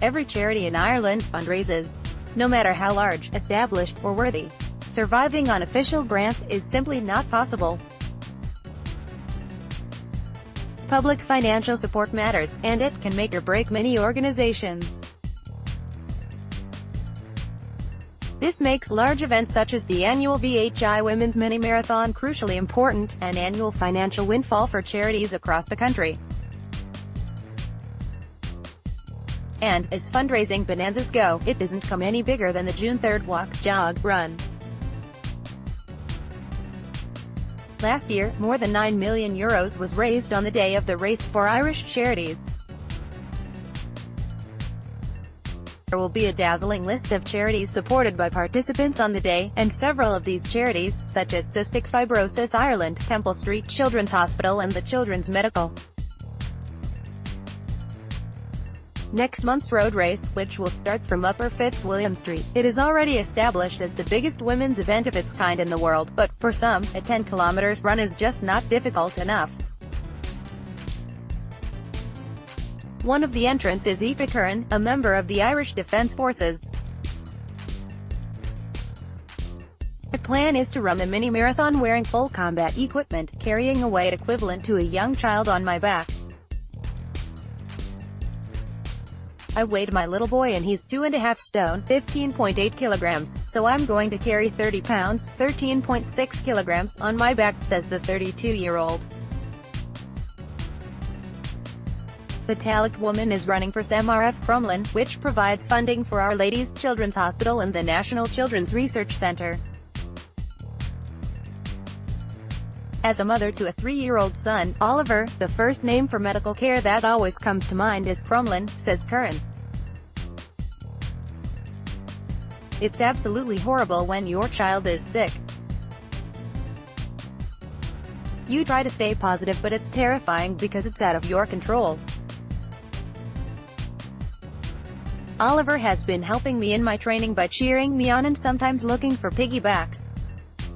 Every charity in Ireland fundraises. No matter how large, established, or worthy. Surviving on official grants is simply not possible. Public financial support matters, and it can make or break many organizations. This makes large events such as the annual VHI Women's Mini Marathon crucially important, an annual financial windfall for charities across the country. And, as fundraising bonanzas go, it doesn't come any bigger than the June 3rd walk, jog, run. Last year, more than €9 million was raised on the day of the race for Irish charities. There will be a dazzling list of charities supported by participants on the day, and several of these charities, such as Cystic Fibrosis Ireland, Temple Street Children's Hospital and the Children's Medical. Next month's road race, which will start from Upper Fitzwilliam Street, it is already established as the biggest women's event of its kind in the world, but, for some, a 10 km run is just not difficult enough. One of the entrants is Aoife Curran, a member of the Irish Defence Forces. My plan is to run the mini-marathon wearing full combat equipment, carrying a weight equivalent to a young child on my back. I weighed my little boy and he's 2.5 stone, 15.8 kilograms, so I'm going to carry 30 pounds, 13.6 kilograms, on my back, says the 32-year-old. The Tallaght woman is running for SMRF Crumlin, which provides funding for Our Lady's Children's Hospital and the National Children's Research Centre. As a mother to a 3-year-old son, Oliver, the first name for medical care that always comes to mind is Crumlin, says Curran. It's absolutely horrible when your child is sick. You try to stay positive, but it's terrifying because it's out of your control. Oliver has been helping me in my training by cheering me on and sometimes looking for piggybacks.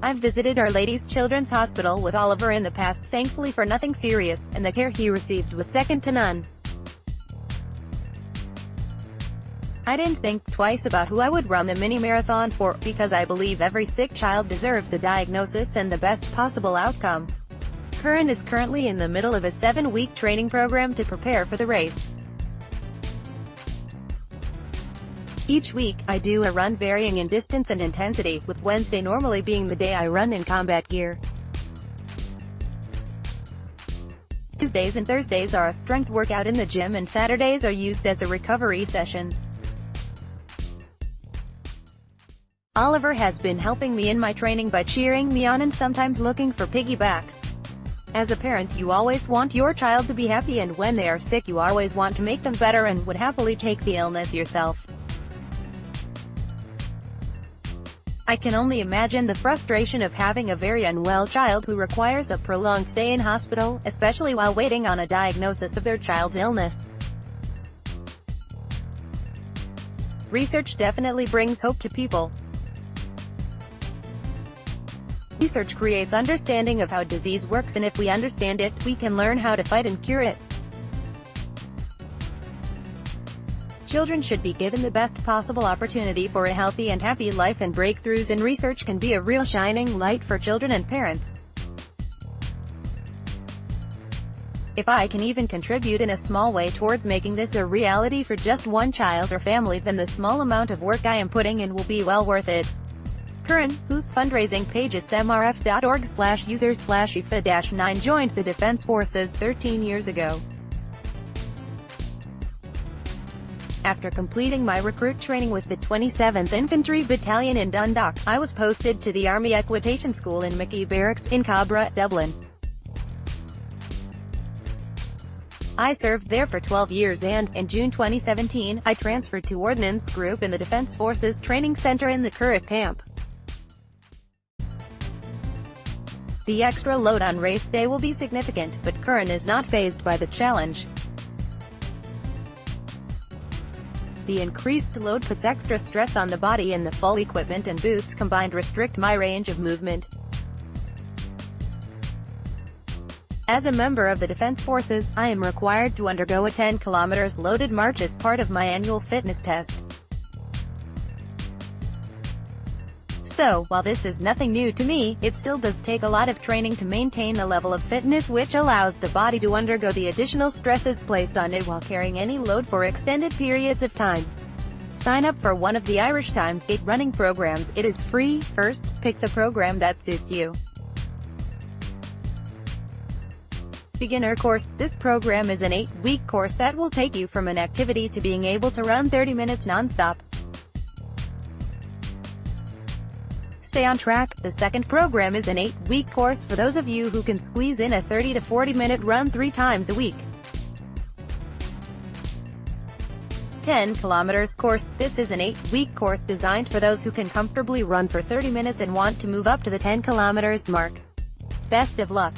I've visited Our Lady's Children's Hospital with Oliver in the past, thankfully for nothing serious, and the care he received was second to none. I didn't think twice about who I would run the mini-marathon for, because I believe every sick child deserves a diagnosis and the best possible outcome. Curran is currently in the middle of a 7-week training program to prepare for the race. Each week, I do a run varying in distance and intensity, with Wednesday normally being the day I run in combat gear. Tuesdays and Thursdays are a strength workout in the gym and Saturdays are used as a recovery session. Oliver has been helping me in my training by cheering me on and sometimes looking for piggybacks. As a parent, you always want your child to be happy, and when they are sick you always want to make them better and would happily take the illness yourself. I can only imagine the frustration of having a very unwell child who requires a prolonged stay in hospital, especially while waiting on a diagnosis of their child's illness. Research definitely brings hope to people. Research creates understanding of how disease works, and if we understand it, we can learn how to fight and cure it. Children should be given the best possible opportunity for a healthy and happy life, and breakthroughs in research can be a real shining light for children and parents. If I can even contribute in a small way towards making this a reality for just one child or family, then the small amount of work I am putting in will be well worth it. Curran, whose fundraising page is smrf.org/user/IFA-9, joined the Defence Forces 13 years ago. After completing my recruit training with the 27th Infantry Battalion in Dundalk, I was posted to the Army Equitation School in Mickey Barracks, in Cabra, Dublin. I served there for 12 years and, in June 2017, I transferred to Ordnance Group in the Defence Forces Training Centre in the Curragh camp. The extra load on race day will be significant, but Curran is not fazed by the challenge. The increased load puts extra stress on the body, and the full equipment and boots combined restrict my range of movement. As a member of the Defense Forces, I am required to undergo a 10 kilometers loaded march as part of my annual fitness test. So, while this is nothing new to me, it still does take a lot of training to maintain a level of fitness which allows the body to undergo the additional stresses placed on it while carrying any load for extended periods of time. Sign up for one of the Irish Times Gate running programs. It is free. First, pick the program that suits you. Beginner course. This program is an 8-week course that will take you from an activity to being able to run 30 minutes non-stop. Stay on track. The second program is an 8-week course for those of you who can squeeze in a 30 to 40-minute run 3 times a week. 10 kilometers course. This is an 8-week course designed for those who can comfortably run for 30 minutes and want to move up to the 10 kilometers mark. Best of luck.